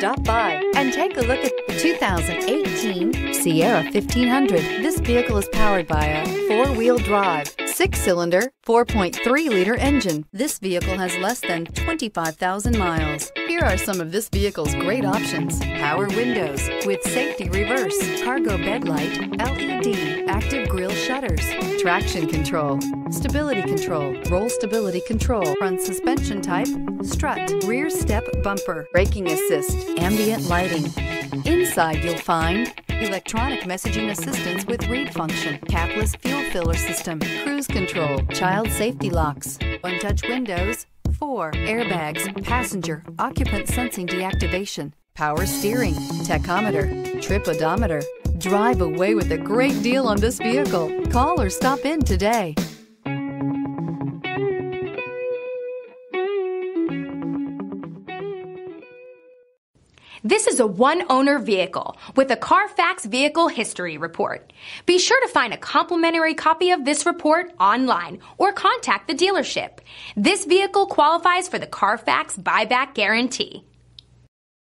Stop by and take a look at the 2018 Sierra 1500. This vehicle is powered by a 4-wheel drive, 6-cylinder, 4.3-liter engine. This vehicle has less than 25,000 miles. Here are some of this vehicle's great options: power windows with safety reverse, cargo bed light, LED, active grille shutters, traction control, stability control, roll stability control, front suspension type, strut, rear step bumper, braking assist, ambient lighting. Inside you'll find electronic messaging assistance with read function, capless fuel filler system, cruise control, child safety locks, one-touch windows, 4 airbags, passenger, occupant sensing deactivation, power steering, tachometer, trip odometer. Drive away with a great deal on this vehicle. Call or stop in today. This is a one-owner vehicle with a Carfax Vehicle History Report. Be sure to find a complimentary copy of this report online or contact the dealership. This vehicle qualifies for the Carfax Buyback Guarantee.